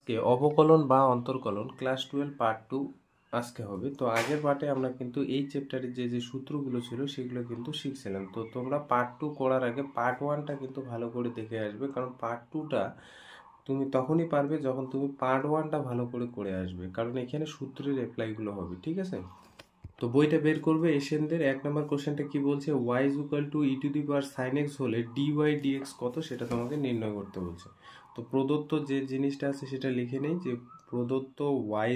কে অবকলন বা অন্তর্কলন class 12 part 2 আজকে হবে। তো আগের পার্টে আমরা কিন্তু এই চ্যাপ্টারের যে সূত্রগুলো ছিল সেগুলো কিন্তু শিখছিলাম। তো তোমরা পার্ট 2 করার আগে পার্ট 1টা কিন্তু ভালো করে দেখে আসবে, কারণ পার্ট 2টা তুমি তখনই পারবে যখন তুমি পার্ট 1টা ভালো করে আসবে, কারণ এখানে সূত্রের অ্যাপ্লাইগুলো হবে। ঠিক আছে, তো বইটা বের করবে এশিয়ানদের। 1 নম্বর কোশ্চেনটা কি বলছে, y sin x হলে dy dx কত সেটা তোমাকে নির্ণয় করতে বলছে। তো প্রদত্ত যে জিনিসটা আছে সেটা লিখে নেই, যে প্রদত্ত y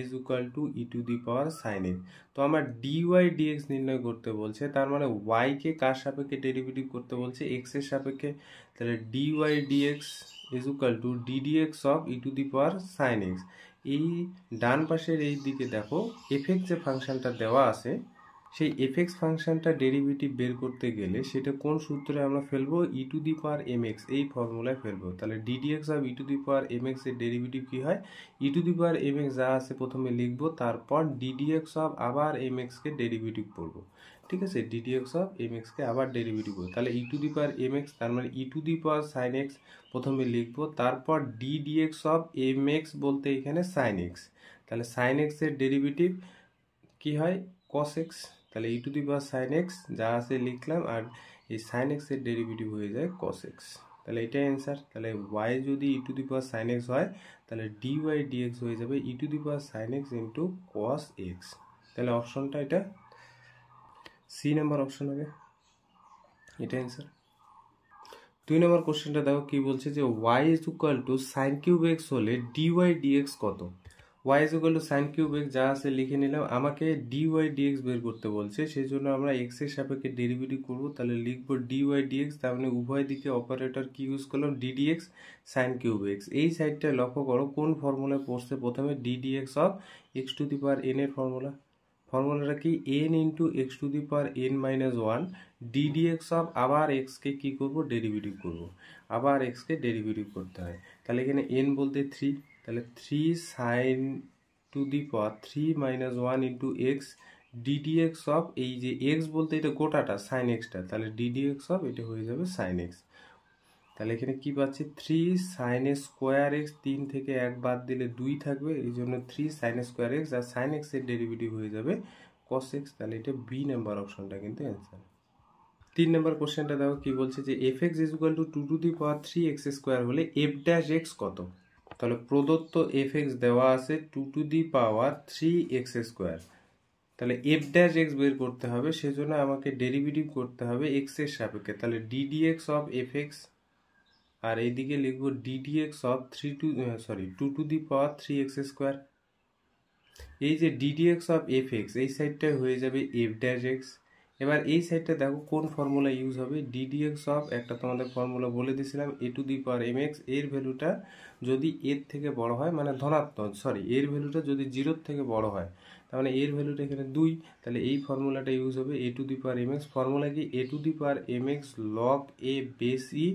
sin x। তো আমার dy dx নির্ণয় করতে বলছে, তার মানে y কে কার সাপেক্ষে ডেরিভেটিভ করতে বলছে, x এর সাপেক্ষে। তাহলে dy dx ddx of sin x। এই ডান পাশের এই দিকে দেখো এফএক্স যে ফাংশনটা দেওয়া আছে, সেই এফএক্স ফাংশনটা ডেরিভেটিভ বের করতে গেলে সেটা কোন সূত্রে আমরা ফেলবো, e⁻mx এই ফর্মুলায় ফেলবো। তাহলে ddx অফ e⁻mx এর ডেরিভেটিভ কি হয়, e⁻mx যা আছে প্রথমে লিখবো, তারপর ddx অফ আবার mx কে ডেরিভেটিভ করবো। ঠিক আছে, ddx অফ mx কে আবার ডেরিভেটিভ করবো। তাহলে e⁻mx তার মানে sin x প্রথমে লিখবো, তারপর ddx অফ mx বলতে এখানে sin x। তাহলে sin x এর ডেরিভেটিভ কি হয়, cos x। তাহলে sin x যা আছে লিখলাম, আর এই sin x এর ডেরিভেটিভ হয়ে যায় cos x। তাহলে এটাই অ্যান্সার। তাহলে y যদি sin x হয়, তাহলে dy dx হয়ে যাবে sin x into cos x। তাহলে অপশনটা এটা সি নাম্বার অপশন হবে, এটা অ্যান্সার। 2 নম্বর কোশ্চেনটা দেখো কি বলছে, যে y sin cube x হলে dy dx কত। y sin cube x যা আছে লিখে নিলাম, আমাকে dy dx বের করতে বলছে, সেই জন্য আমরা x এর সাপেক্ষে ডেরিভেটিভ করব। তাহলে লিখবো dy dx, তার মানে উভয় দিকে অপারেটর কি ইউজ করলাম, ddx sin cube x। এই সাইডটা লক্ষ্য করো কোন ফর্মুলায় পড়ছে, প্রথমে ddx অফ x⁻n এর ফর্মুলাটা কি, n into x⁻n-1 ddx of আবার x কে কি করব, ডেরিভেটিভ করব, আবার x কে ডেরিভেটিভ করতে হয়। তাহলে এখানে n বলতে 3, তাহলে 3 sin 3-1 into x ddx of, এই যে x বলতে এটা গোটাটা sin x টা, তাহলে ddx অফ এটা হয়ে যাবে sin x। তাহলে এখানে কি পাচ্ছি, 3 sin স্কোয়ার x, 3 থেকে 1 বাদ দিলে 2 থাকবে, এই জন্য 3 sin স্কোয়ার x, আর sin x এর ডেরিভেটিভ হয়ে যাবে cos x। তাহলে এটা বি নাম্বার অপশনটা কিন্তু অ্যান্সার। 3 নম্বর কোশ্চেনটা দেখো কি বলছে, যে fx = 2^3x² হলে f'(x) কত। তাহলে প্রদত্ত fx দেওয়া আছে 2^3x²। তাহলে f'(x) বের করতে হবে, সেজন্য আমাকে ডেরিভেটিভ করতে হবে x এর সাপেক্ষে। তাহলে ddx অফ fx, আর এইদিকে লিখবো ddx অফ 2^3x²। এই যে ddx অফ fx এই সাইডটা হয়ে যাবে f'(x)। এবার এই সাইডটা দেখো কোন ফর্মুলা ইউজ হবে, ddx অফ, একটা তোমাদের ফর্মুলা বলে দিয়েছিলাম, a⁻mx এর ভ্যালুটা যদি এর থেকে বড় হয়, মানে ধনাত্মক, এর ভ্যালুটা যদি 0 থেকে বড় হয়, তার মানে এর ভ্যালুটা এখানে 2, তাহলে এই ফর্মুলাটা ইউজ হবে a⁻mx। ফর্মুলা কি, a⁻mx log a base e,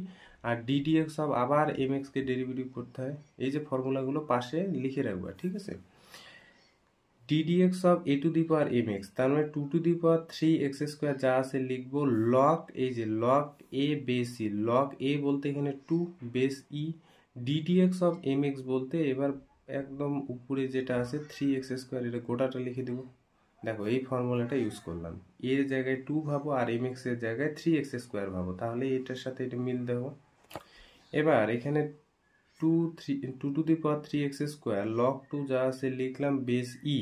আর ddx অফ আবার mx কে ডেরিভেটিভ করতে হয়। এই যে ফর্মুলাগুলো পাশে লিখে রাখবা, ঠিক আছে। ddx অফ a⁻mx তার মানে 2^3x² যা আছে লিখবো log, এই যে log a base e, log a বলতে এখানে 2 base e, ddx of mx বলতে এবার একদম উপরে যেটা আছে 3x², এটা গোটাটা লিখে দেবো। দেখো এই ফর্মুলাটা ইউজ করলাম, এর জায়গায় 2 ভাবো আর mx এর জায়গায় 3x² ভাবো, তাহলে এটার সাথে এটা মিল দেবো। এবার এখানে 2^3x² log 2 যা আছে লিখলাম বেস e,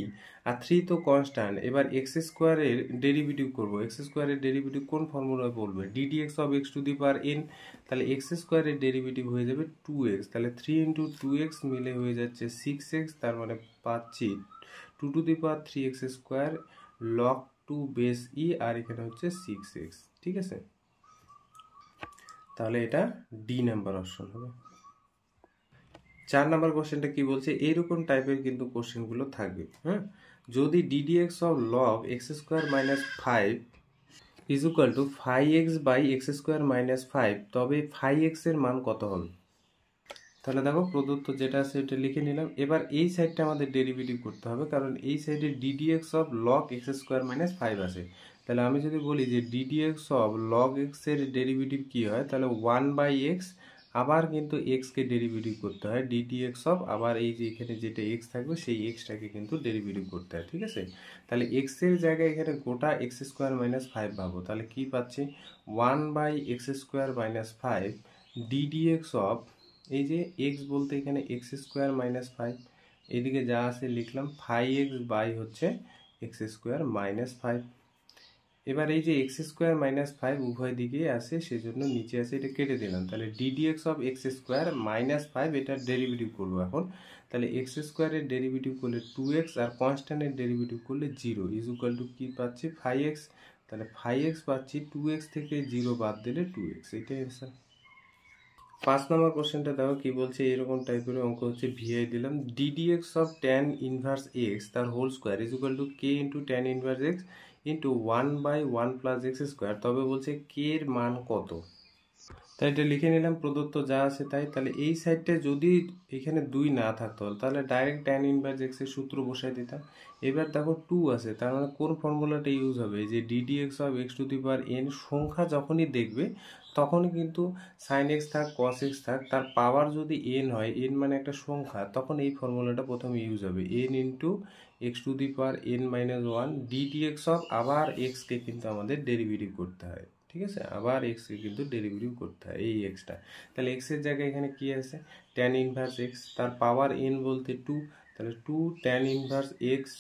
আর 3 তো কনস্ট্যান্ট। এবার x² এর ডেরিভেটিভ করব, x² এর ডেরিভেটিভ কোন ফর্মুলায় বলবে, ddx অফ x⁻n। তাহলে x² এর ডেরিভেটিভ হয়ে যাবে 2x, তাহলে 3 ইন্টু 2x মিলে হয়ে যাচ্ছে 6x। তার মানে পাচ্ছি 2^3x² log 2 বেস e, আর এখানে হচ্ছে 6x। ঠিক আছে, তাহলে এটা ডি নাম্বার অপশন হবে। 4 নাম্বার কোশ্চেনটা কি বলছে, এইরকম টাইপের কিন্তু কোশ্চেনগুলো থাকবে। হ্যাঁ, যদি ddx of log x² - 5 = 5x/x² - 5, তবে 5x এর মান কত হবে। তাহলে দেখো প্রদত্ত যেটা আছে এটা লিখে নিলাম। এবার এই সাইডটা আমাদের ডেরিভেটিভ করতে হবে, কারণ এই সাইডে ddx অফ log x² - 5 আছে। তাহলে আমি যদি বলি যে ddx অফ log x এর ডেরিভেটিভ কি হয়, তাহলে 1/x, আবার কিন্তু এক্সকে ডেরিভেটিভ করতে হয়, ডিডিএক্স অফ আবার এই যে এখানে যেটা এক্স থাকবে সেই এক্সটাকে কিন্তু ডেরিভেটিভ করতে হয়, ঠিক আছে। তাহলে এক্সের জায়গায় এখানে গোটা এক্স স্কোয়ার মাইনাস ফাইভ পাবো, তাহলে কি পাচ্ছি 1/x² - 5 ডিডিএক্স অফ এই যে এক্স বলতে এখানে এক্স স্কোয়ার মাইনাস ফাইভ, এদিকে যা আছে লিখলাম 5x বাই হচ্ছে এক্স স্কোয়ার মাইনাস ফাইভ। এবার এই যে এক্স স্কোয়ার মাইনাস ফাইভ উভয় দিকেই আছে, সেজন্য নিচে আছে এটা কেটে দিলাম। তাহলে ddx of x square minus five এটার ডেরিভেটিভ করবো এখন। তাহলে এক্স স্কোয়ারের ডেরিভেটিভ করলে 2x আর কনস্ট্যান্টের ডেরিভেটিভ করলে 0 ইজ ইকুয়াল টু কী পাচ্ছি 5x। তাহলে 5x পাচ্ছি, 2x থেকে 0 বাদ দিলে 2x, এটাই অ্যান্সার। 5 নম্বর কোশ্চেনটা দেখো কি বলছে, এরকম টাইপের অঙ্ক হচ্ছে, ভিআই দিলাম d dx of tan inverse x তার whole square is equal to k into tan inverse x into 1/1 plus x square. তবে বলছে কে এর মান কত, তাই এটা লিখে নিলাম প্রদত্ত যা আছে তাই। তাহলে এই সাইডটা যদি এখানে 2 না থাকতো তাহলে ডাইরেক্ট ট্যান ইনভার্স এক্স এর সূত্র বসাই দিতাম। এবার দেখো 2 আছে, তার মানে কোন ফর্মুলাটা ইউজ হবে, যে d d x of x two the power N সংখ্যা যখনই দেখবে তখনই কিন্তু সাইন এক্স থাক কস এক্স থাক, তার পাওয়ার যদি এন হয়, এন মানে একটা সংখ্যা, তখন এই ফর্মুলাটা প্রথমে ইউজ হবে, N into x two the power N minus one ddx of আবার এক্সকে কিন্তু আমাদের ডেরিভেটিভ করতে হয়, ঠিক আছে, আবার এক্সকে কিন্তু ডেরিভেটিভ করতে হয় এই এক্সটা। তাহলে এক্সের জায়গায় এখানে কি আছে ট্যান ইনভার্স এক্স, তার পাওয়ার এন বলতে 2, তাহলে 2 ট্যান ইনভার্স এক্স,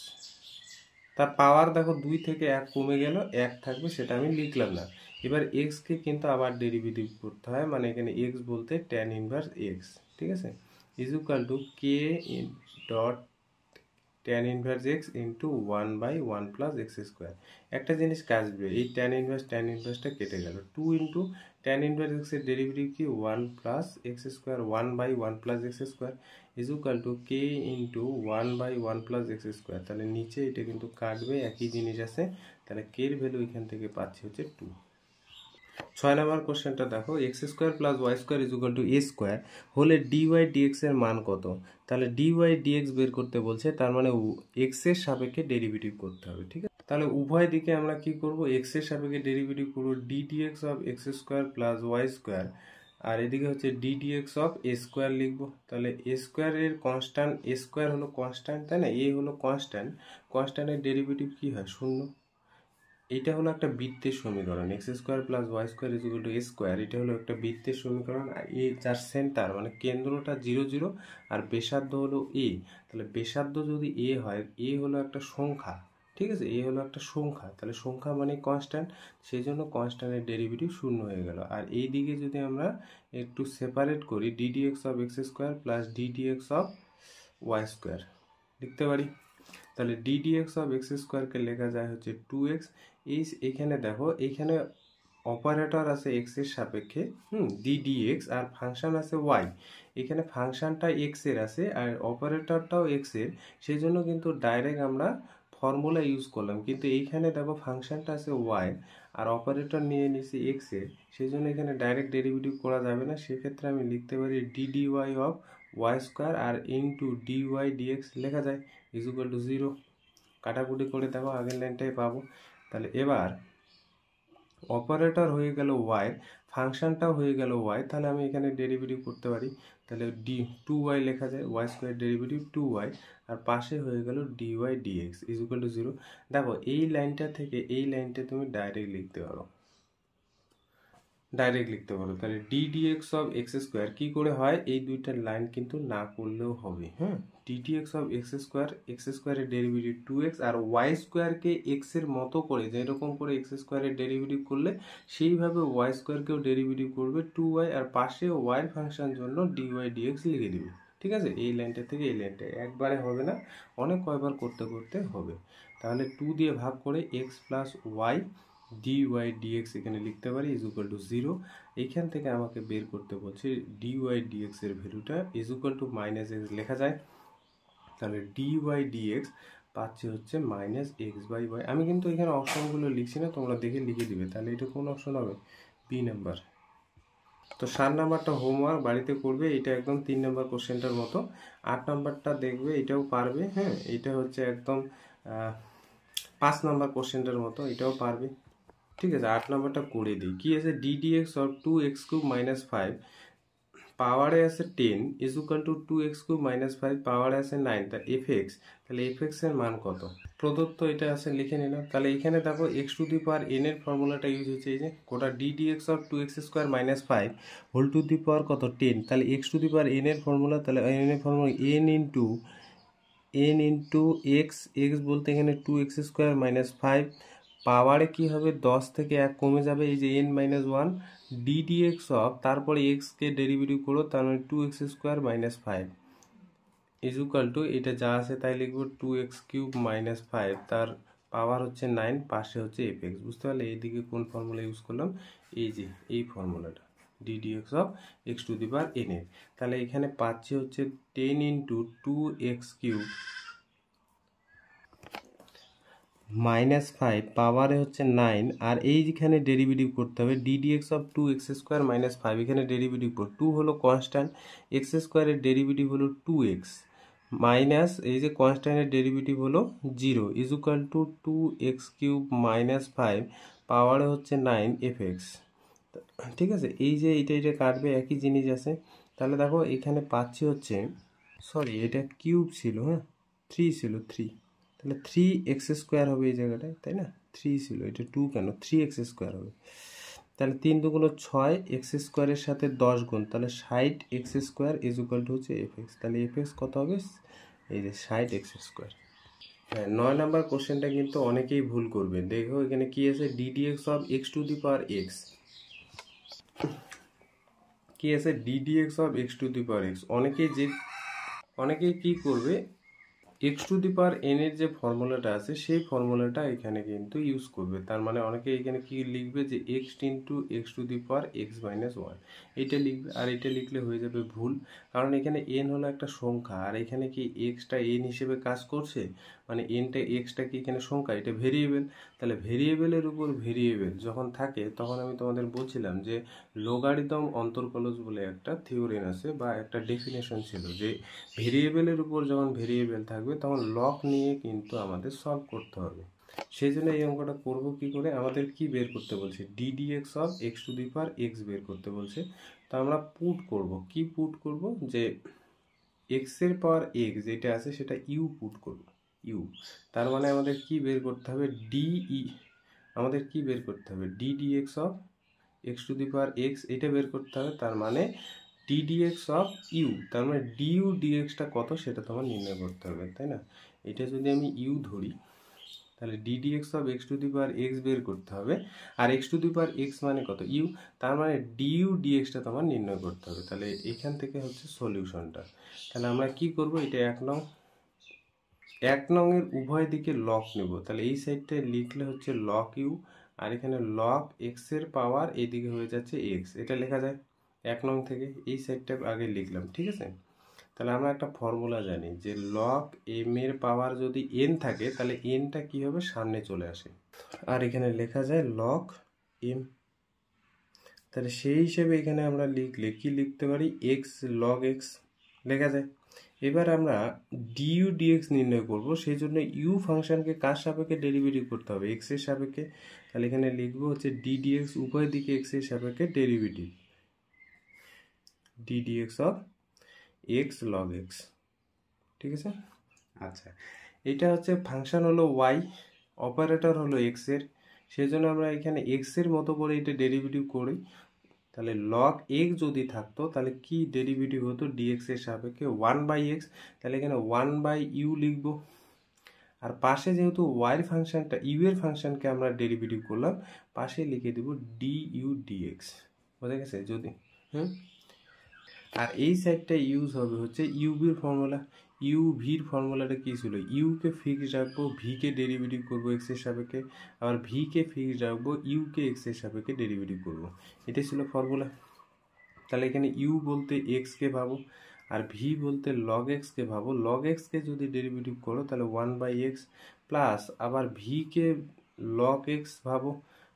তার পাওয়ার দেখো 2 থেকে 1 কমে গেল, 1 থাকবে, সেটা আমি লিখলাম না। এবার এক্সকে কিন্তু আবার ডেরিভেটিভ করতে হয়, মানে এখানে এক্স বলতে ট্যান ইনভার্স এক্স, ঠিক আছে, is equal to K dot tan inverse x into 1/1 plus x square. একটা জিনিস কাজবে, এই ট্যান ইনভার্সটা কেটে গেল, 2 ইন্টু ট্যান ইনভার্স এক্সের ডেরিভেটিভ কি 1 plus x square 1/1 plus x square is equal to k into 1/1 plus x square. তাহলে নিচে এটা কিন্তু কাটবে, একই জিনিস আছে, তাহলে কে এর ভ্যালু এখান থেকে পাচ্ছি হচ্ছে 2। 6 নম্বর কোশ্চেনটা দেখো, x square plus y square is equal to a square হলে ডিওয়াই ডিএক্স এর মান কত। তাহলে ডিওয়াই ডিএক্স বের করতে বলছে, তার মানে এক্স এর সাপেক্ষে ডেরিভেটিভ করতে হবে, ঠিক আছে। তাহলে উভয় দিকে আমরা কি করব, এক্স এর সাপেক্ষে ডেরিভেটিভ করব d dx of x square plus y square, আর এদিকে হচ্ছে ডিডিএক্স অফ এ স্কোয়ার লিখবো। তাহলে এ স্কোয়ারের কনস্ট্যান্ট, এ স্কোয়ার হলো কনস্ট্যান্ট তাই না, এ হলো কনস্ট্যান্ট, কনস্ট্যান্টের ডেরিভেটিভ কি হয় 0। এটা হলো একটা বৃত্তের সমীকরণ, x square plus y square is equal to a square, এটা হলো একটা বৃত্তের সমীকরণ, আর এ যার সেন্টার মানে কেন্দ্রটা 0 0 আর ব্যাসার্ধ হলো এ। তাহলে ব্যাসার্ধ যদি এ হয়, এ হলো একটা সংখ্যা, ঠিক আছে, এ হলো একটা সংখ্যা, তাহলে সংখ্যা মানে কনস্ট্যান্ট, সেই জন্য কনস্ট্যান্টের ডেরিভেটিভ 0 হয়ে গেল। আর এই দিকে যদি আমরা একটু সেপারেট করি, d d x of x square plus d d x of y square লিখতে পারি। তাহলে ডিডিএক্স অফ এক্স স্কোয়ারকে লেখা যায় হচ্ছে 2x। এইখানে দেখো, এইখানে অপারেটর আছে এক্স এর সাপেক্ষে ডিডিএক্স, আর ফাংশন আছে ওয়াই, এখানে ফাংশনটা এক্স এর আছে আর অপারেটরটাও এক্স এর, সেই জন্য কিন্তু ডাইরেক্ট আমরা ফর্মুলা ইউজ করলাম, কিন্তু এইখানে দেখো ফাংশনটা আছে ওয়াই আর অপারেটর নিয়ে নিছি এক্স এর, সেই জন্য এখানে ডাইরেক্ট ডেরিভেটিভ করা যাবে না, সেক্ষেত্রে আমি লিখতে পারি ডিডিওয়াই অফ ওয়াই স্কোয়ার আর ইন্টু ডিওয়াই ডিএক্স লেখা যায় ইজ ইকুয়াল টু 0। কাটাকুটি করে দেখো আগের লাইনটাই পাবো। তাহলে এবার অপারেটর হয়ে গেল ওয়াই, ফাংশনটাও হয়ে গেল ওয়াই, তাহলে আমি এখানে ডেরিভেটিভ করতে পারি, তাহলে টু ওয়াই লেখা যায়, ওয়াই স্কোয়ার ডেরিভেটিভ 2y, আর পাশে হয়ে গেল d y d x is equal to 0। দেখো এই লাইনটা থেকে এই লাইনটা তুমি ডাইরেক্ট লিখতে পারো, তাহলে ডিডিএক্স অফ এক্স স্কোয়ার কী করে হয়, এই দুইটা লাইন কিন্তু না করলেও হবে, হ্যাঁ, ডিডিএক্স অফ এক্স স্কোয়ারের ডেরিভেটিভ 2x, আর ওয়াই স্কোয়ারকে এক্স এর মতো করে যেরকম করে এক্স স্কোয়ারের ডেরিভেটিভ করলে সেইভাবে ওয়াই স্কোয়ারকেও ডেরিভেটিভ করবে 2y, আর পাশে ওয়াই ফাংশন জন্য ডিওয়াই ডিএক্স লিখে দিবে, ঠিক আছে। এই লাইনটা থেকে এই লাইনটা একবারে হবে না, অনেক কয়বার করতে করতে হবে। তাহলে 2 দিয়ে ভাগ করে x plus y d y d x এখানে লিখতে পারি ইজ ইকুয়াল টু 0। এইখান থেকে আমাকে বের করতে বলছে ডিওয়াই ডিএক্স এর ভ্যালুটা is equal two minus x লেখা যায়। তাহলে ডিওয়াই ডিএক্স পাচ্ছি হচ্ছে মাইনাস এক্স বাই ওয়াই। আমি কিন্তু এখানে অপশনগুলো লিখছি না, তোমরা দেখে লিখে দিবে। তাহলে এটা কোন অপশন হবে, বি নাম্বার। তো 7 নাম্বারটা হোমওয়ার্ক বাড়িতে করবে, এটা একদম 3 নাম্বার কোশ্চেনটার মতো। 8 নাম্বারটা দেখবে, এটাও পারবে, হ্যাঁ, এটা হচ্ছে একদম 5 নাম্বার কোশ্চেনটার মতো, এটাও পারবে, ঠিক আছে। 8 নাম্বারটা করে দিই, কি আছে ডিডিএক্স অফ 2x³ - 5 পাওয়ারে আছে 10 is equal two 2x³ minus 5 পাওয়ারে আছে 9, তা fx, তাহলে fx এর মান কত প্রদত্ত এটা আছে লিখে নিলাম। তাহলে এখানে দেখো x⁴n এর ফর্মুলাটা ইউজ হচ্ছে, এই যে গোটা ddx of 2x² minus 5 whole to the power কত 10, তাহলে x⁴n এর ফর্মুলা, তাহলে n এর ফর্মুলা n ইন্টু x বলতে এখানে 2x² মাইনাস 5 পাওয়ারে কি হবে 10 থেকে 1 কমে যাবে, এই যে n মাইনাস 1 ddx অফ তারপরে x কে ডেরিভেটিভ করো, তার মানে 2x² minus 5 is equal two এটা যা আছে তাই লিখবো 2x³ মাইনাস 5, তার পাওয়ার হচ্ছে 9, পাশে হচ্ছে fx। বুঝতে পারলে এইদিকে কোন ফর্মুলা ইউজ করলাম, এই যে এই ফর্মুলাটা ddx অফ x⁴n এর। তাহলে এখানে পাচ্ছি হচ্ছে 10 ইন্টু 2x³ মাইনাস 5 পাওয়ারে হচ্ছে 9, আর এইখানে ডেরিভেটিভ করতে হবে ddx অফ 2x² মাইনাস 5, এখানে ডেরিভেটিভ কর 2 হলো কনস্ট্যান্ট, x² এর ডেরিভেটিভ হলো 2x মাইনাস এই যে কনস্ট্যান্টের ডেরিভেটিভ হলো 0 is equal two 2x³ minus 5 পাওয়ারে হচ্ছে 9 fx। ঠিক আছে, এই যে এটা কাটবে একই জিনিস আছে। তাহলে দেখো এখানে পাচ্ছি হচ্ছে, সরি এটা কিউব ছিল, হ্যাঁ 3 ছিল 3, তাহলে 3x² হবে এই জায়গাটায়, তাই না 3 ছিল, এটা 2 কেন 3x² হবে। তাহলে 3 দুগুণ 6, x² এর সাথে 10 গুণ, তাহলে 60x² ইজ ইকুয়াল টু হচ্ছে fx। তাহলে fx কত হবে, এই যে 60x²। হ্যাঁ 9 নাম্বার কোশ্চেনটা কিন্তু অনেকেই ভুল করবে। দেখো এখানে কি আছে ddx অফ x⁴x, কি আছে ddx অফ x⁴x। অনেকেই কি করবে x⁴n এর যে ফর্মুলাটা আছে সেই ফর্মুলাটা এখানে কিন্তু ইউজ করবে। তার মানে অনেকে এখানে কি লিখবে যে x ইন্টু x⁴x মাইনাস 1 এটা লিখবে, আর এটা লিখলে হয়ে যাবে ভুল, কারণ এখানে n হলো একটা সংখ্যা, আর এখানে কি xটা n হিসেবে কাজ করছে, মানে xটা কি এখানে সংখ্যা, এটা ভেরিয়েবল। তাহলে ভেরিয়েবলের উপর ভেরিয়েবল যখন থাকে তখন আমি তোমাদের বলছিলাম যে লোগারিদম অন্তর্কলজ বলে একটা থিওরেম আছে বা একটা ডেফিনেশন ছিল, যে ভেরিয়েবলের উপর যখন ভেরিয়েবল থাকবে তখন লগ নিয়ে কিন্তু আমাদের সলভ করতে হবে। সেই জন্য এই অঙ্কটা করবো কি করে, আমাদের কি বের করতে বলছে ddx অফ x⁴x বের করতে বলছে। তো আমরা পুট করব, কি পুট করব, যে x এর পাওয়ার x যেটা আছে সেটা u পুট করব, u, তার মানে আমাদের কি বের করতে হবে আমাদের কি বের করতে হবে ddx অফ x⁴x এটা বের করতে হবে, তার মানে ddx অফ u, তার মানে du dxটা কত সেটা তোমার নির্ণয় করতে হবে, তাই না। এটা যদি আমি u ধরি তাহলে ddx অফ x⁴x বের করতে হবে, আর x⁴x মানে কত u, তার মানে du dxটা তোমার নির্ণয় করতে হবে। তাহলে এখান থেকে হচ্ছে সলিউশনটা। তাহলে আমরা কি করব, এটা 1 নং এর উভয় দিকে লগ নেব, তাহলে এই সাইডটায় লিখলে হচ্ছে লগ u, আর এখানে লগ x এর পাওয়ার এদিকে হয়ে যাচ্ছে x, এটা লেখা যায় 1 নং থেকে, এই সাইডটা আগে লিখলাম, ঠিক আছে। তাহলে আমরা একটা ফর্মুলা জানি যে লগ m এর পাওয়ার যদি n থাকে তাহলে nটা কি হবে সামনে চলে আসে, আর এখানে লেখা যায় লগ m। তাহলে সেই হিসেবে এখানে আমরা লিখলে কি লিখতে পারি x log x লেখা যায়। এবার আমরা du dx নির্ণয় করব, সেই জন্য u ফাংশনকে কার সাপেক্ষে ডেরিভেটিভ করতে হবে, x এর সাপেক্ষে। তাহলে এখানে লিখবো হচ্ছে ddx উভয় দিকে x এর সাপেক্ষে derivative ddx of x log x, ঠিক আছে। আচ্ছা এটা হচ্ছে ফাংশন হলো y, অপারেটর হলো x এর, সেজন্য আমরা এখানে x এর মতো করে এটা ডেরিভেটিভ করি। তাহলে log x যদি থাকতো তাহলে কি ডেরিভেটিভ হতো dx এর সাপেক্ষে 1/x, তাহলে এখানে 1/u লিখব, আর পাশে যেহেতু y এর ফাংশনটা u এর ফাংশনকে আমরা ডেরিভেটিভ করলাম পাশে লিখে দেব du dx, বোঝা গেছে যদি। আর এই সাইডটা ইউজ হবে হচ্ছে ইউভির ফর্মুলা, ইউভির ফর্মুলাটা কি ছিল, ইউ কে ফিক্সড রাখবো, ভি কে ডেরিভেটিভ করবো এক্স এর সাপেক্ষে, আবার ভি কে ফিক্সড রাখবো, ইউ কে এক্স এর সাপেক্ষে ডেরিভেটিভ করবো, এটাই ছিল ফর্মুলা। তাহলে এখানে ইউ বলতে এক্স কে ভাবো, আর ভি বলতে লগ এক্স কে ভাবো, লগ এক্স কে যদি ডেরিভেটিভ করো তাহলে 1/x প্লাস আবার ভি কে লগ এক্স ভাবো,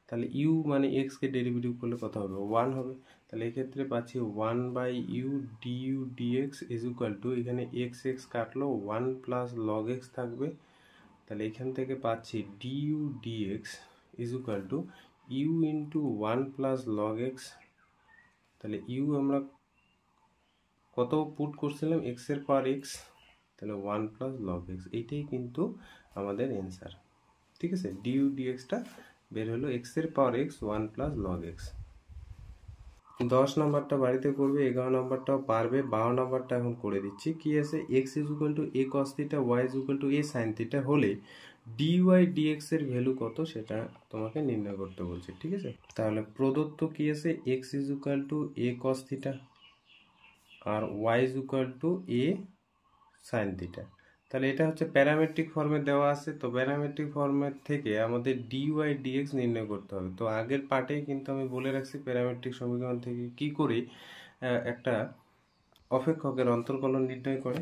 তাহলে ইউ মানে এক্স কে ডেরিভেটিভ করলে কত হবে 1 হবে। তাহলে এক্ষেত্রে পাচ্ছি 1/u du dx is equal two, এখানে এক্স এক্স কাটলো 1 প্লাস লগ এক্স থাকবে, তাহলে এখান থেকে পাচ্ছি du dx is equal to u into 1 plus log x, তাহলে ইউ আমরা কত পুট করছিলাম, এক্স এর পাওয়ার এক্স, তাহলে 1 প্লাস লগ এক্স, এইটাই কিন্তু আমাদের অ্যান্সার। ঠিক আছে, ডিউ ডিএক্সটা বের হলো এক্স এর power x 1 plus log x. 10 নম্বরটা বাড়িতে করবে, 11 নম্বরটাও পারবে, 12 নম্বরটা এখন করে দিচ্ছি। কি আছে, x is equal to a cos theta, y is equal to a sine theta হলে ডিওয়াই ডিএক্স এর ভ্যালু কত সেটা তোমাকে নির্ণয় করতে বলছে। ঠিক আছে, তাহলে প্রদত্ত কি আছে, x is equal to a cos theta আর y is equal to a sine theta. তাহলে এটা হচ্ছে প্যারামেট্রিক ফর্মে দেওয়া আছে, তো প্যারামেট্রিক ফর্মের থেকে আমাদের ডিওয়াই ডিএক্স নির্ণয় করতে হবে। তো আগের পার্টেই কিন্তু আমি বলে রাখছি প্যারামেট্রিক সমীকরণ থেকে কি করে একটা অপেক্ষকের অন্তর্কলন নির্ণয় করে।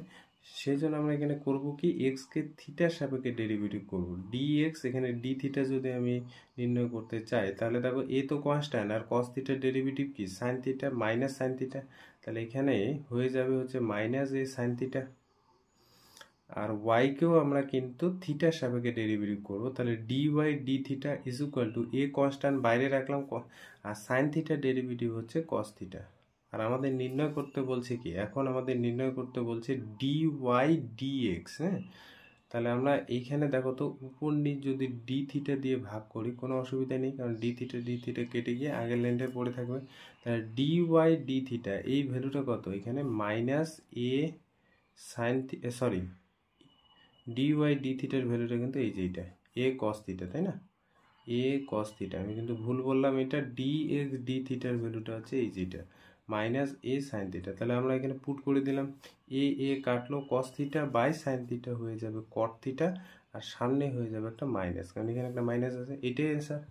সেই জন্য আমরা এখানে করব কি, এক্সকে থিটার সাপেক্ষে ডেরিভেটিভ করব, ডিএক্স, এখানে ডি থিটা যদি আমি নির্ণয় করতে চাই তাহলে দেখো এ তো কনস্ট্যান্ট আর কস থিটার ডেরিভেটিভ কি sine theta minus sine theta, তাহলে এখানে হয়ে যাবে হচ্ছে মাইনাস এ সাইন থিটা। আর ওয়াইকেও আমরা কিন্তু থিটার সাপেক্ষে ডেরিভেটিভ করবো, তাহলে d y d theta is equal to a constant বাইরে রাখলাম, আর সাইন থিটার ডেরিভেটিভ হচ্ছে কস থিটা। আর আমাদের নির্ণয় করতে বলছে কি, এখন আমাদের নির্ণয় করতে বলছে ডি ওয়াই ডি এক্স। হ্যাঁ, তাহলে আমরা এইখানে দেখো তো উপর নিচ যদি ডি থিটা দিয়ে ভাগ করি কোনো অসুবিধা নেই, কারণ ডি থিটা কেটে গিয়ে আগের লাইনটা পড়ে থাকবে। তাহলে ডি ওয়াই ডি থিটা এই ভ্যালুটা কত, এখানে minus a sine, sorry, d y d থিটার ভ্যালুটা কিন্তু এই যে এইটা এ কস থিটা, তাই না, এ কস থিটা, আমি কিন্তু ভুল বললাম, এটা ডি এক্স ডি থিটার ভ্যালুটা হচ্ছে এই যেটা মাইনাস এ সাইন থিটা। তাহলে আমরা এখানে পুট করে দিলাম, এ কাটলো, cos theta by sine theta হয়ে যাবে কট থিটা, আর সামনে হয়ে যাবে একটা মাইনাস, কারণ এখানে একটা মাইনাস আছে। এটাই অ্যান্সার।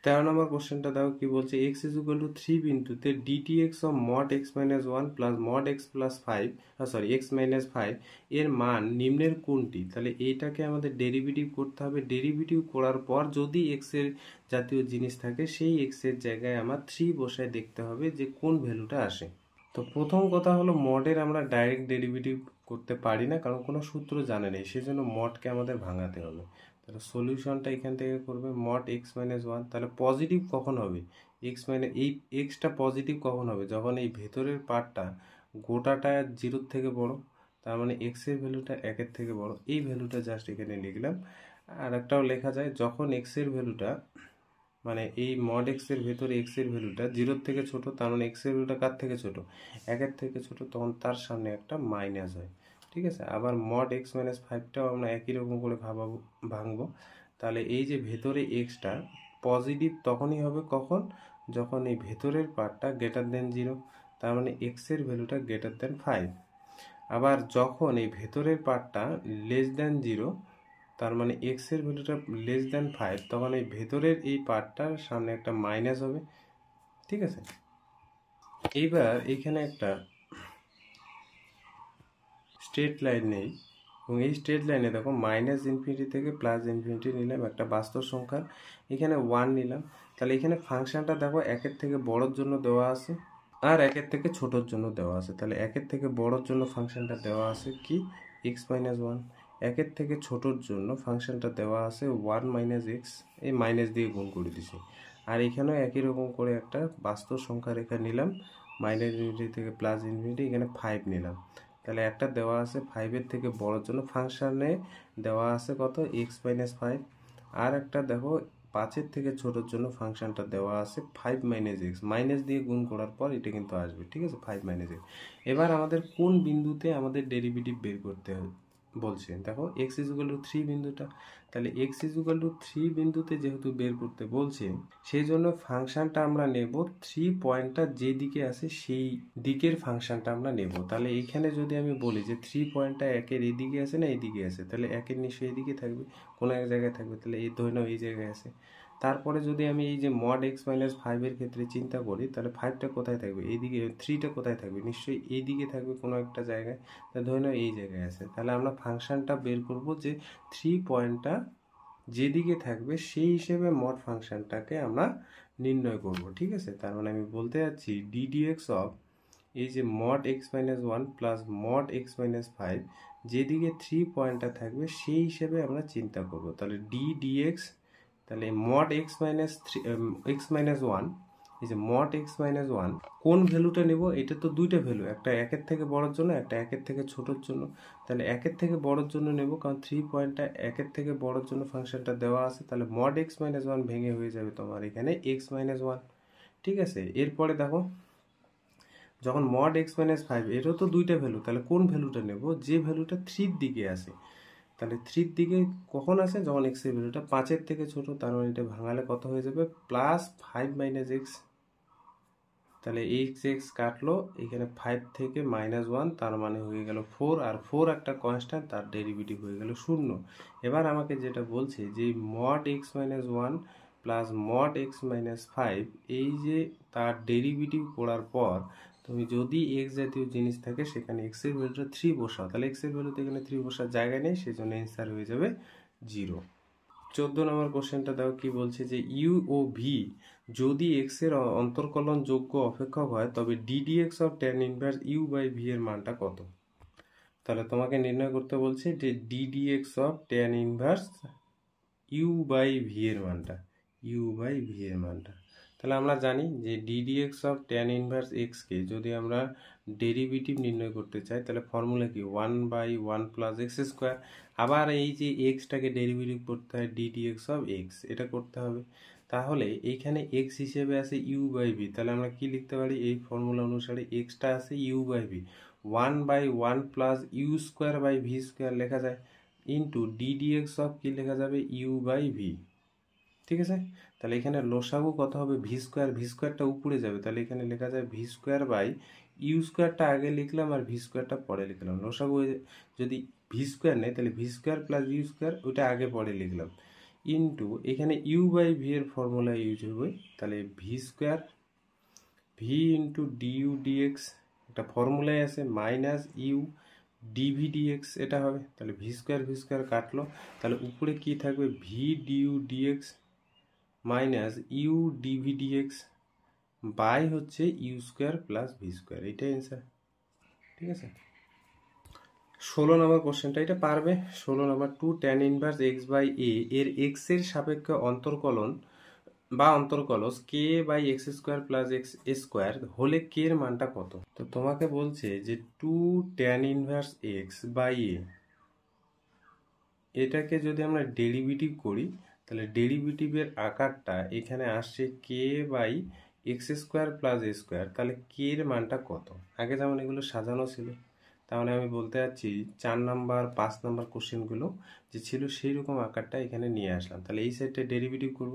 13 নম্বর কোশ্চেনটা দেখো কি বলছে, এক্স ইজ ইকুয়াল টু 3 বিন্দুতে ডিটি x of mod x minus 1 plus mod x plus 5, sorry x minus 5 এর মান নিম্নের কোনটি। তাহলে এইটাকে আমাদের ডেরিভেটিভ করতে হবে, ডেরিভেটিভ করার পর যদি এক্স এর জাতীয় জিনিস থাকে সেই এক্স এর জায়গায় আমার 3 বসায় দেখতে হবে যে কোন ভ্যালুটা আসে। তো প্রথম কথা হলো মডের আমরা ডাইরেক্ট ডেরিভেটিভ করতে পারি না, কারণ কোনো সূত্র জানা নেই, সেজন্য মডকে আমাদের ভাঙাতে হবে। তাহলে সলিউশনটা এখান থেকে করবে মড এক্স মাইনাস 1, তাহলে পজিটিভ কখন হবে, এক্স মাইনাস এই এক্সটা পজিটিভ কখন হবে, যখন এই ভেতরের পার্টটা গোটাটা 0-র থেকে বড়, তার মানে এক্স এর ভ্যালুটা 1-এর থেকে বড়, এই ভ্যালুটা জাস্ট এখানে লিখলাম। আর একটাও লেখা যায়, যখন এক্স এর ভ্যালুটা মানে এই মড এক্স এর ভেতরে এক্স এর ভ্যালুটা 0-র থেকে ছোট, তার মানে এক্স এর ভ্যালুটা কার থেকে ছোট, 1-এর থেকে ছোট, তখন তার সামনে একটা মাইনাস হয়। ঠিক আছে, আবার মড এক্স মাইনাস 5টাও আমরা একই রকম করে ভাঙবো। তাহলে এই যে ভেতরে এক্সটা পজিটিভ তখনই হবে কখন, যখন এই ভেতরের পার্টটা গ্রেটার দেন 0, তার মানে এক্স এর ভ্যালুটা গ্রেটার দেন 5। আবার যখন এই ভেতরের পার্টটা লেস দেন 0, তার মানে এক্স এর ভ্যালুটা লেস দেন 5, তখন এই ভেতরের এই পার্টটার সামনে একটা মাইনাস হবে। ঠিক আছে, এইবার এখানে একটা স্ট্রেট লাইন নেই, এবং এই স্ট্রেট লাইনে দেখো মাইনাস ইনফিনিটি থেকে প্লাস ইনফিনিটি নিলাম, একটা বাস্তব সংখ্যা এখানে 1 নিলাম। তাহলে এখানে ফাংশনটা দেখো 1-এর থেকে বড়োর জন্য দেওয়া আছে আর 1-এর থেকে ছোটোর জন্য দেওয়া আছে। তাহলে 1-এর থেকে বড়োর জন্য ফাংশনটা দেওয়া আছে কি এক্স মাইনাস 1, 1-এর থেকে ছোটোর জন্য ফাংশনটা দেওয়া আছে 1 মাইনাস এক্স, এই মাইনাস দিয়ে গুণ করে দিছি। আর এখানেও একই রকম করে একটা বাস্তব সংখ্যা রেখা নিলাম, মাইনাস ইনফিনিটি থেকে প্লাস ইনফিনিটি, এখানে 5 নিলাম। তাহলে একটা দেওয়া আছে 5-এর থেকে বড়োর জন্য ফাংশনে দেওয়া আছে কত এক্স মাইনাস 5, আর একটা দেখো 5-এর থেকে ছোটোর জন্য ফাংশনটা দেওয়া আছে 5 মাইনাস এক্স, মাইনাস দিয়ে গুণ করার পর এটা কিন্তু আসবে। ঠিক আছে, 5 মাইনাস এক্স। এবার আমাদের কোন বিন্দুতে আমাদের ডেরিভেটিভ বের করতে বলছে, দেখো এক্স ইজ ইকুয়াল টু 3 বিন্দুটা, তাহলে এক্স ইজ ইকুয়াল টু 3 বিন্দুতে যেহেতু বের করতে বলছে, সেই জন্য ফাংশনটা আমরা নেব 3 পয়েন্টটা যে দিকে আছে সেই দিকের ফাংশনটা আমরা নেব। তাহলে এইখানে যদি আমি বলি যে 3 পয়েন্টটা 1-এর এদিকে আছে না এইদিকে আছে, তাহলে 1-এর নিশ্চয়ই এইদিকে থাকবে, কোনো এক জায়গায় থাকবে, তাহলে এই ধরে নাও এই জায়গায় আছে। তারপরে যদি আমি এই যে মড এক্স মাইনাস 5-এর ক্ষেত্রে চিন্তা করি, তাহলে 5টা কোথায় থাকবে, এইদিকে, 3টা কোথায় থাকবে, নিশ্চয়ই এইদিকে থাকবে কোনো একটা জায়গায়, তাহলে ধরে নাও এই জায়গায় আছে। তাহলে আমরা ফাংশনটা বের করব যে 3 পয়েন্টটা যেদিকে থাকবে সেই হিসেবে মড ফাংশনটাকে আমরা নির্ণয় করব। ঠিক আছে, তার মানে আমি বলতে যাচ্ছি ডিডিএক্স অফ এই যে mod x minus 1 plus mod x minus 5 যেদিকে 3 পয়েন্টটা থাকবে সেই হিসেবে আমরা চিন্তা করব। তাহলে ডিডিএক্স, তাহলে মড এক্স মাইনাস 1 এই যে মড এক্স মাইনাস ওয়ান কোন ভ্যালুটা নেব, এটা তো দুইটা ভ্যালু, একটা একের থেকে বড়োর জন্য, একটা একের থেকে ছোটোর জন্য। তাহলে একের থেকে বড়োর জন্য নেব, কারণ 3 পয়েন্টটা একের থেকে বড়োর জন্য ফাংশনটা দেওয়া আছে। তাহলে মড এক্স মাইনাস ওয়ান ভেঙে হয়ে যাবে তোমার এখানে এক্স মাইনাস ওয়ান। ঠিক আছে, এরপরে দেখো যখন মড এক্স মাইনাস ফাইভ, এরও তো দুইটা ভ্যালু, তাহলে কোন ভ্যালুটা নেব, যে ভ্যালুটা 3-র দিকে আসে। তাহলে 3-র দিকে কখন আসে, যখন এক্স এর ভ্যালুটা 5-এর থেকে ছোট, তার মানে এটা ভাঙালে কত হয়ে যাবে, প্লাস 5 মাইনাস এক্স। তাহলে এক্স এক্স কাটলো, এখানে 5 থেকে -1, তার মানে হয়ে গেল 4, আর 4 একটা কনস্ট্যান্ট, তার ডেরিভেটিভ হয়ে গেল 0। এবার আমাকে যেটা বলছে যে mod x minus one plus mod x minus five, এই যে তার ডেরিভেটিভ করার পর তুমি যদি এক্স জাতীয় জিনিস থাকে সেখানে এক্স এর ভ্যালুটা 3 বসাও, তাহলে এক্স এর ভ্যালুতে এখানে 3 বসার জায়গা নেই, সেজন্য অ্যান্সার হয়ে যাবে 0। 14 নম্বর কোশ্চেনটা দাও, কি বলছে যে ইউ ও ভি যদি এক্স এর অন্তর্কলন যোগ্য অপেক্ষক হয় তবে d d x of tan inverse u by v এর মানটা কত। তাহলে তোমাকে নির্ণয় করতে বলছে যে d d x of tan inverse u by v এর মানটা, ইউ বাই ভি এর মানটা। তাহলে আমরা জানি যে ডিডিএক্স অফ ট্যান ইনভার্স এক্সকে যদি আমরা ডেরিভেটিভ নির্ণয় করতে চাই, তাহলে ফর্মুলা কি 1/1 প্লাস এক্স স্কোয়ার। আবার এই যে এক্সটাকে ডেরিভেটিভ করতে হয় ডিডিএক্স অফ এক্স, এটা করতে হবে। তাহলে এইখানে এক্স হিসেবে আছে ইউ বাই ভি, তাহলে আমরা কি লিখতে পারি, এই ফর্মুলা অনুসারে এক্সটা আছে u by v, 1/1 plus u square by v square লেখা যায়, ইন্টু ডিডিএক্স অফ কি লেখা যাবে, ইউ বাই ভি। ঠিক আছে, তাহলে এখানে লসাগু কত হবে, ভি স্কোয়ার, ভি স্কোয়ারটা উপরে যাবে, তাহলে এখানে লেখা যায় ভি স্কোয়ার বাই ইউ স্কোয়ারটা আগে লিখলাম আর ভি স্কোয়ারটা পরে লিখলাম। লসাগু যদি ভি স্কোয়ার নেই তাহলে v square plus u square ওইটা আগে পরে লিখলাম, ইন্টু এখানে ইউ বাই ভি এর ফর্মুলা ইউজ হবে, তাহলে v square v into d u d x, একটা ফর্মুলায় আছে মাইনাস ইউ ডিভি ডিএক্স, এটা হবে। তাহলে ভি স্কোয়ার কাটলো, তাহলে উপরে কি থাকবে, v du dx minus u dv dx by হচ্ছে u square plus v square, এইটাই অ্যান্সার। ঠিক আছে, 16 নম্বর কোশ্চেনটা, এটা পারবে। 16 number, 2 tan inverse x by a এর এক্স এর সাপেক্ষে অন্তর্কলন বা অন্তর্কলস k by x square plus x square হলে কে এর মানটা কত। তো তোমাকে বলছে যে 2 tan ইনভার্স এক্স বাই এ, এটাকে যদি আমরা ডেরিভেটিভ করি তাহলে ডেরিভেটিভের আকারটা এখানে আসছে k by x square plus a square, তাহলে কে এর মানটা কত। আগে যেমন এগুলো সাজানো ছিল, তাহলে আমি বলতে চাচ্ছি 4 নাম্বার 5 নাম্বার কোশ্চেনগুলো যে ছিল সেই রকম আকারটা এখানে নিয়ে আসলাম। তাহলে এই সাইডটা ডেরিভেটিভ করব,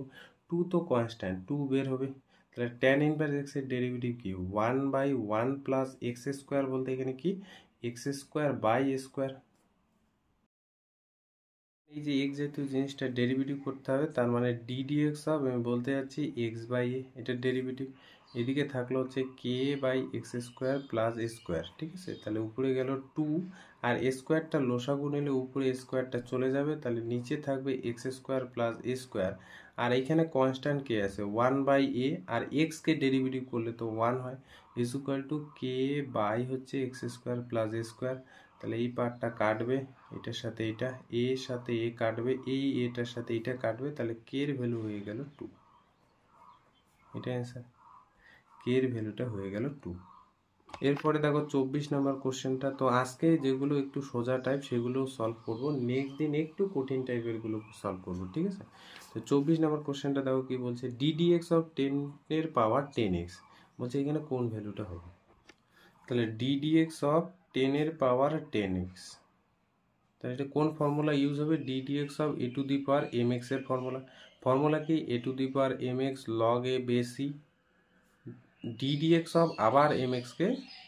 2 তো কনস্ট্যান্ট, 2 বের হবে, তাহলে tan ইনভার্স এক্স এর ডেরিভেটিভ কি 1/1 প্লাস এক্স স্কোয়ার, বলতে এখানে কি এক্স স্কোয়ার বাই স্কোয়ার। এই যে এক্স জাতীয় জিনিসটা ডেরিভেটিভ করতে হবে, তার মানে ডিডিএক্স অফ, আমি বলতে যাচ্ছি এক্স বাই এ, এটার ডেরিভেটিভ। এদিকে থাকলো হচ্ছে k by x square plus a square. ঠিক আছে, তাহলে উপরে গেল 2, আর এ স্কোয়ারটা লসাগু নিলে উপরে স্কোয়ারটা চলে যাবে, তাহলে নিচে থাকবে x square plus a square. আর এইখানে কনস্ট্যান্ট কে আছে 1/a, আর এক্সকে ডেরিভেটিভ করলে তো 1 হয়, is equal to k by হচ্ছে x square plus a square. তাহলে এই পার্টটা কাটবে, এটার সাথে এটা, এর সাথে এ কাটবে, এই এটার সাথে এটা কাটবে, তাহলে কে এর ভ্যালু হয়ে গেল 2, এটা অ্যান্সার, কে এর ভ্যালুটা হয়ে গেল 2। এরপরে দেখো 24 নম্বর কোশ্চেনটা, তো আজকে যেগুলো একটু সোজা টাইপ সেগুলো সলভ করব, নেক্সট দিন একটু কঠিন টাইপের গুলো সলভ করব। ঠিক আছে, তো 24 নম্বর কোশ্চেনটা দেখো কি বলছে, ডিডিএক্স অফ 10 এর পাওয়ার 10x, বলছে এখানে কোন ভ্যালুটা হবে। তাহলে ডিডিএক্স অফ 10 এর পাওয়ার 10x, তাহলে এটা কোন ফর্মুলা ইউজ হবে, d dx of a to the power m x এর ফর্মুলা কি a to the power m x log a base e, d dx of আবার এম এক্সকে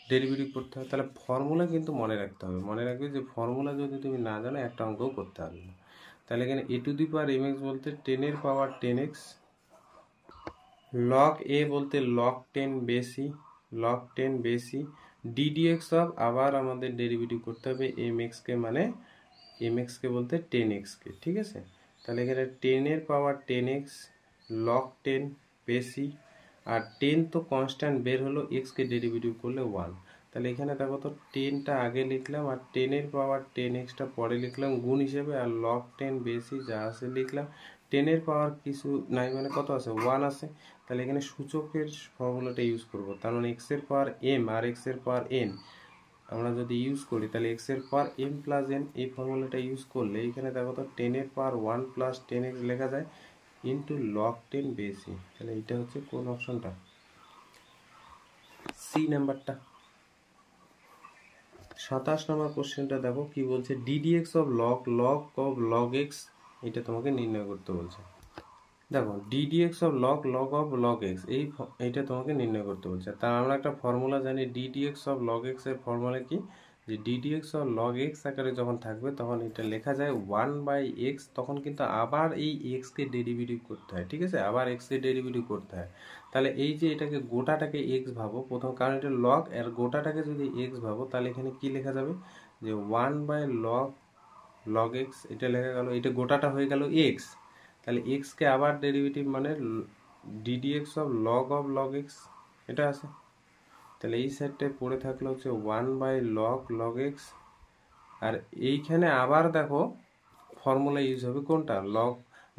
ডেরিভেটিভ করতে হবে। তাহলে ফর্মুলা কিন্তু মনে রাখতে হবে, মনে রাখবে যে ফর্মুলা যদি তুমি না জানো একটা অঙ্কও করতে পারবে না। তাহলে এখানে a to the power m x বলতে 10 এর পাওয়ার 10x, লগ এ বলতে লগ 10 বেসি, লগ 10 বেসি, ডিডিএক্স অফ আবার আমাদের ডেরিভেটিভ করতে হবে এম এক্সকে, মানে এম এক্সকে বলতে 10x-কে। ঠিক আছে, তাহলে এখানে 10 এর পাওয়ার 10x লগ 10 বেসি, আর 10 তো কনস্ট্যান্ট বের হলো, এক্সকে ডেরিভেটিভ করলে 1, তাহলে এখানে দেখো তো 10টা আগে লিখলাম আর 10-এর পাওয়ার 10x পরে লিখলাম গুণ হিসেবে, আর log 10 বেশি যা আছে লিখলাম। 10-এর পাওয়ার কিছু নাই মানে কত আছে 1 আছে, তাহলে এখানে সূচকের ফর্মুলাটা ইউজ করব। তার মানে x এর পাওয়ার m আর x এর পাওয়ার n আমরা যদি ইউজ করি তাহলে x এর পাওয়ার m প্লাস n এই ফর্মুলাটা ইউজ করলে এখানে দেখো তো 10-এর পাওয়ার 1 প্লাস 10x লেখা যায় ইন্টু log 10 বেশি। তাহলে এটা হচ্ছে কোন অপশনটা? সি নাম্বারটা। 27 নম্বর কোশ্চেনটা দেখো কি বলছে, ddx অফ log x এটা তোমাকে নির্ণয় করতে বলছে। দেখো ddx অফ log x এইটা তোমাকে নির্ণয় করতে বলছে। তার আমরা একটা ফর্মুলা জানি, ddx অফ log x এর ফর্মুলা কি, যে ddx অফ log x আকারে যখন থাকবে তখন এটা লেখা যায় 1/x, তখন কিন্তু আবার এই x কে ডেরিভেটিভ করতে হয়, ঠিক আছে, আবার x কে ডেরিভেটিভ করতে হয়। তাহলে এই যে এটাকে গোটাটাকে x ভাবো প্রথম, কারণ এটা log এর গোটাটাকে যদি x ভাবো তাহলে এখানে কি লেখা যাবে, যে 1/log x এটা লেখা গেল, এটা গোটাটা হয়ে গেল x। তাহলে x কে আবার ডেরিভেটিভ মানে ddx অফ log x এটা আছে। তাহলে এই সাইডটায় পড়ে থাকলো হচ্ছে 1/log x, আর এইখানে আবার দেখো ফর্মুলা ইউজ হবে কোনটা,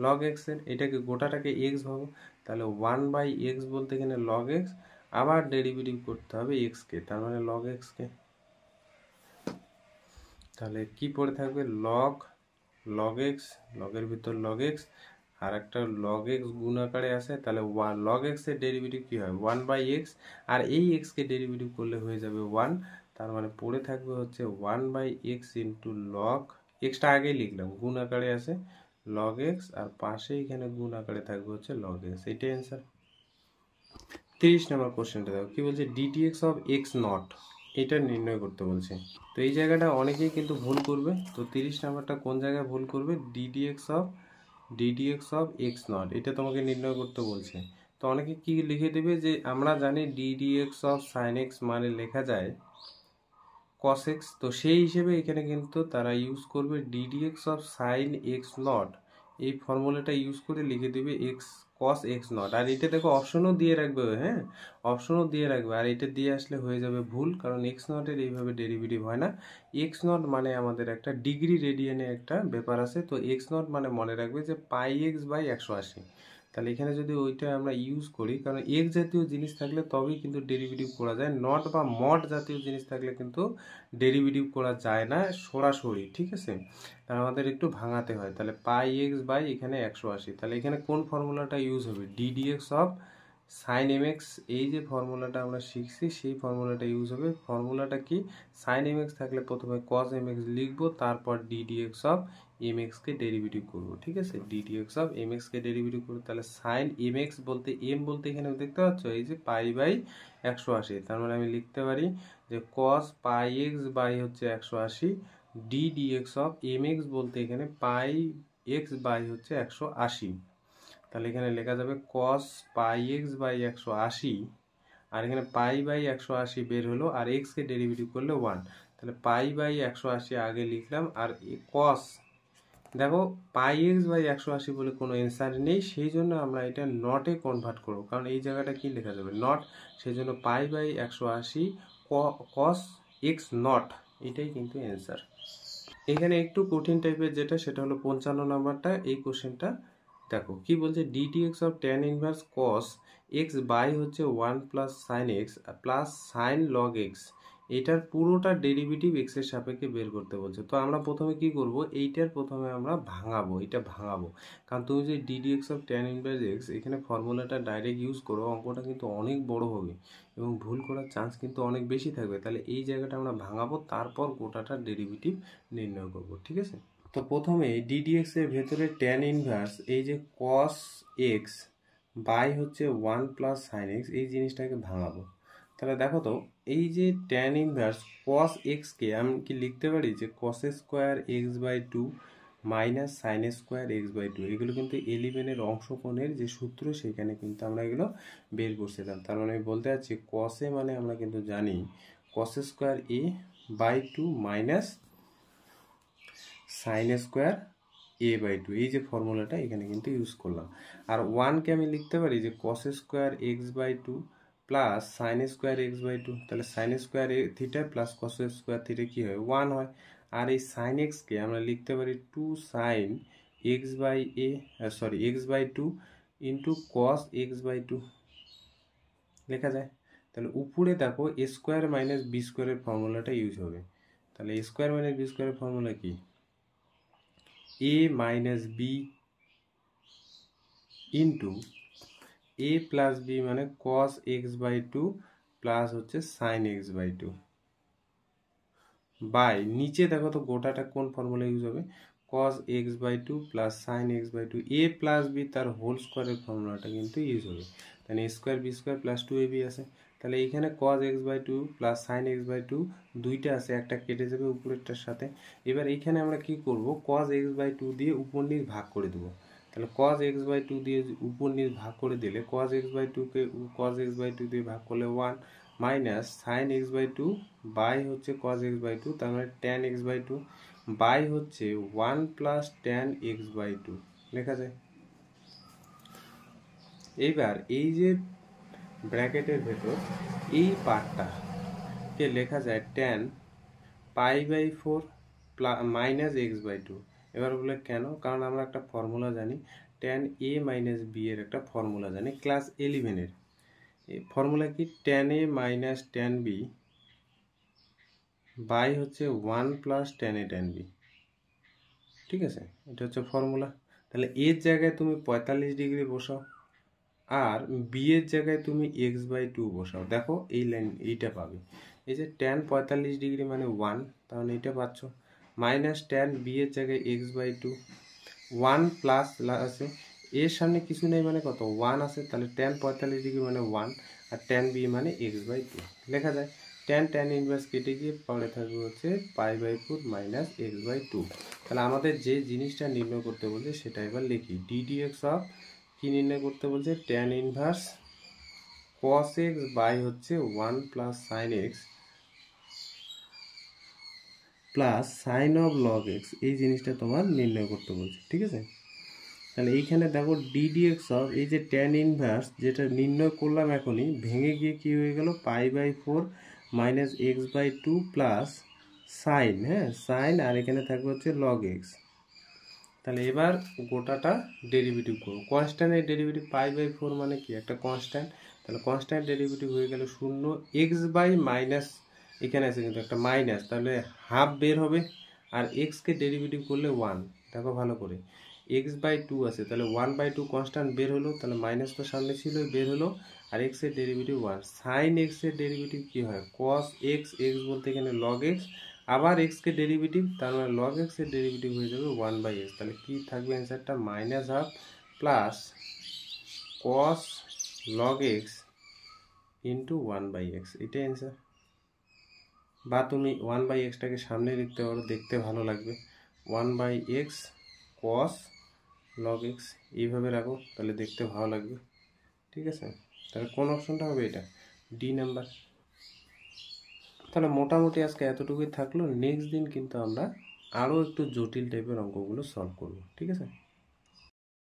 log x এর, এটাকে গোটাটাকে x ভাবো, তাহলে 1/x বলতে এখানে log x, আবার ডেরিভেটিভ করতে হবে x কে, তার মানে log x কে। তাহলে কি পড়ে থাকবে log x, log এর ভিতর log x, আর একটা log x গুণ আকারে আছে, তাহলে log x এর ডেরিভেটিভ কি হয় 1/x, আর এই x কে ডেরিভেটিভ করলে হয়ে যাবে 1, তার মানে পড়ে থাকবে হচ্ছে 1/x ইন্টু log xটা আগেই লিখলাম গুণ আকারে আছে log x, আর পাশে এখানে গুণ আকারে থাকবে হচ্ছে log x, এটাই অ্যান্সার। 30 নম্বর কোশ্চেনটা দেখো কি বলছে, ddx অফ x নট এটা নির্ণয় করতে বলছে। তো এই জায়গাটা অনেকেই কিন্তু ভুল করবে, তো 30 নাম্বারটা কোন জায়গায় ভুল করবে, ddx অফ x নট এটা তোমাকে নির্ণয় করতে বলছে। তো অনেকে কি লিখে দেবে, যে আমরা জানি ddx অফ sin x মানে লেখা যায় cos x, তো সেই হিসেবে এখানে কিন্তু তারা ইউজ করবে ddx of sin x not, এই ফর্মুলাটা ইউজ করে লিখে দিবে x cos x নট, আর এটা দেখো অপশনও দিয়ে রাখবে, হ্যাঁ অপশনও দিয়ে রাখবে, আর এটা দিয়ে আসলে হয়ে যাবে ভুল, কারণ x নটের এইভাবে ডেরিভেটিভ হয় না। x নট মানে আমাদের একটা ডিগ্রি রেডিয়ানে একটা ব্যাপার আছে, তো x নট মানে মনে রাখবে যে πx/180। তাহলে এখানে যদি ওইটা আমরা ইউজ করি, কারণ x জাতীয় জিনিস থাকলে তবেই কিন্তু ডেরিভেটিভ করা যায়, নট বা মড জাতীয় জিনিস থাকলে কিন্তু ডেরিভেটিভ করা যায় না সরাসরি, ঠিক আছে, তাহলে আমাদের একটু ভাঙাতে হয়। তাহলে πx/ এখানে 180, তাহলে এখানে কোন ফর্মুলাটা ইউজ হবে, ddx অফ sin mx, এই যে ফর্মুলাটা আমরা শিখছি সেই ফর্মুলাটা ইউজ হবে। ফর্মুলাটা কি, sin mx থাকলে প্রথমে cos mx লিখবো, তারপর ddx অফ mx কে ডেরিভেটিভ করব, ঠিক আছে, ddx অফ mx কে ডেরিভেটিভ করব। তাহলে sin mx বলতে m বলতে এখানে দেখতে পাচ্ছ এই যে π/180, তার মানে আমি লিখতে পারি যে cos πx/ হচ্ছে 180, ddx অফ mx বলতে এখানে πx/ হচ্ছে 180, তাহলে এখানে লেখা যাবে cos πx/180, আর এখানে π/180 বের হলো, আর x কে ডেরিভেটিভ করলে 1, তাহলে π/180 আগে লিখলাম, আর cos দেখো πx/180 বলে কোনো অ্যান্সার নেই, সেই জন্য আমরা এটা নটে কনভার্ট করব, কারণ এই জায়গাটা কি লেখা যাবে নট, সেই জন্য π/180 cos x নট এটাই কিন্তু অ্যান্সার। এখানে একটু কঠিন টাইপের যেটা সেটা হলো 55 নাম্বারটা, এই কোশ্চেনটা দেখো কি বলছে, ddx of tan inverse cos x by হচ্ছে 1 plus sine x plus sine log x, এটার পুরোটা ডেরিভেটিভ x এর সাপেক্ষে বের করতে বলছে। তো আমরা প্রথমে কি করব, এইটার প্রথমে আমরা ভাঙাবো, এটা ভাঙাবো, কারণ তুমি যদি ddx of tan inverse x এখানে ফর্মুলাটা ডাইরেক্ট ইউজ করো, অঙ্কটা কিন্তু অনেক বড় হবে এবং ভুল করার চান্স কিন্তু অনেক বেশি থাকবে। তাহলে এই জায়গাটা আমরা ভাঙাবো, তারপর গোটাটা ডেরিভেটিভ নির্ণয় করব, ঠিক আছে। তো প্রথমে ddx এর ভেতরে tan ইনভার্স এই যে cos x বাই হচ্ছে 1 প্লাস সাইন এক্স, এই জিনিসটাকে ভাঙাবো। তাহলে দেখো তো এই যে tan ইনভার্স cos x কে আমি কি লিখতে পারি যে cos square x/2 minus sine square x/2, এগুলো কিন্তু এলিমেন্টের অংশকোণের যে সূত্র সেখানে কিন্তু আমরা এগুলো বের করছিলাম। তার মানে আমি বলতে চাচ্ছি cos এ মানে আমরা কিন্তু জানি cos square a/2 minus sine square a/2, এই যে ফর্মুলাটা এখানে কিন্তু ইউজ করলাম। আর 1 কে আমি লিখতে পারি যে cos square x/2 plus sine square x by two, তাহলে sine square theta plus cos square theta কী হয় 1 হয়। আর এই সাইন এক্সকে আমরা লিখতে পারি 2 sine x by x by two into cos x by two লেখা যায়। তাহলে উপরে দেখো এ স্কোয়ার মাইনাস বি স্কোয়ারের ফর্মুলাটা ইউজ হবে। তাহলে এ স্কোয়ার মাইনাস বি স্কোয়ারের ফর্মুলা কি, a minus b into a plus b মানে cos x by two plus হচ্ছে sine x by two by নিচে দেখো তো গোটাটা কোন ফর্মুলা ইউজ হবে, cos x by two plus sine x by two a plus b তার whole স্কোয়ারের ফর্মুলাটা কিন্তু ইউজ হবে। তাহলে a square b square plus two a b আছে। তাহলে এইখানে কস x by two plus sine x by two দুইটা আছে, একটা কেটে যাবে উপরেরটার সাথে। এবার এইখানে আমরা কি করব, কস এক্স বাই টু দিয়ে উপর নিচ ভাগ করে দেবো। তাহলে কস এক্স বাই টু দিয়ে উপর নিচ ভাগ করে দিলে কস এক্স বাই টুকে কস এক্স বাই টু দিয়ে ভাগ করলে 1 minus sine x by two by হচ্ছে কস এক্স বাই টু, তার মানে tan x by two by হচ্ছে 1 plus tan x by two লেখা যায়। এইবার এই যে ব্র্যাকেটের ভেতর এই পার্টটাকে লেখা যায় tan pi by 4 minus x by two. এবার বলে কেন, কারণ আমরা একটা ফর্মুলা জানি, ট্যান এ মাইনাস বি এর একটা ফর্মুলা জানি ক্লাস 11-এর। এই ফর্মুলা কি, tan a minus tan b by হচ্ছে 1 plus tan a tan b. ঠিক আছে, এটা হচ্ছে ফর্মুলা। তাহলে এর জায়গায় তুমি 45 ডিগ্রি বসাও আর বি এর জায়গায় তুমি এক্স বাই টু বসাও, দেখো এই লাইন এইটা পাবে। এই যে ট্যান 45 ডিগ্রি মানে 1, তাহলে এইটা পাচ্ছ। মাইনাস ট্যান বি এর জায়গায় এক্স বাই টু 1 প্লাস আছে, এর সামনে কিছু নেই মানে কত 1 আছে, তাহলে ট্যান 45 ডিগ্রি মানে 1 আর ট্যান বি মানে এক্স বাই টু লেখা যায়। ট্যান ইনভার্স কেটে গিয়ে পরে থাকবে হচ্ছে pi by 4 minus x by two. তাহলে আমাদের যে জিনিসটা নির্ণয় করতে বলছে সেটা এবার লিখি, ডিডিএক্স অফ কি নির্ণয় করতে বলছে, tan inverse cos x by হচ্ছে 1 plus sine x plus sine of log x, এই জিনিসটা তোমার নির্ণয় করতে বলছে। ঠিক আছে, তাহলে এইখানে দেখো ডিডিএক্স অফ এই যে ট্যান ইনভার্স যেটা নির্ণয় করলাম এখনই ভেঙে গিয়ে কি হয়ে গেল, pi by 4 minus x by two plus sine, হ্যাঁ সাইন, আর এখানে থাকবে হচ্ছে লগ এক্স। তাহলে এবার গোটাটা ডেরিভেটিভ করো, কনস্ট্যান্টের ডেরিভেটিভ পাই বাই 4 মানে কি একটা কনস্ট্যান্ট, তাহলে কনস্ট্যান্ট ডেরিভেটিভ হয়ে গেল 0, এক্স বাই মাইনাস এখানে আছে কিন্তু একটা মাইনাস, তাহলে হাফ বের হবে, আর এক্সকে ডেরিভেটিভ করলে 1, দেখো ভালো করে এক্স বাই টু আছে, তাহলে 1 বাই টু কনস্ট্যান্ট বের হলো, তাহলে মাইনাস তো সামনে ছিল বের হলো, আর এক্স এর ডেরিভেটিভ 1, সাইন এক্স এর ডেরিভেটিভ কি হয় কস এক্স, এক্স বলতে এখানে লগ এক্স, আবার এক্সকে ডেরিভেটিভ, তার মানে লগ এক্স এর ডেরিভেটিভ হয়ে যাবে 1 বাই এক্স। তাহলে কি থাকবে অ্যান্সারটা, minus half plus cos log x into 1 by x, এটাই অ্যান্সার। বা তুমি 1 বাই এক্সটাকে সামনে লিখতে পারো, দেখতে ভালো লাগবে, 1 by x cos log x এইভাবে রাখো, তাহলে দেখতে ভালো লাগবে। ঠিক আছে, তাহলে কোন অপশনটা হবে, এটা ডি নাম্বার। তাহলে মোটামুটি আজকে এতটুকুই থাকলো, নেক্সট দিন কিন্তু আমরা আরও একটু জটিল টাইপের অঙ্কগুলো সলভ করব। ঠিক আছে।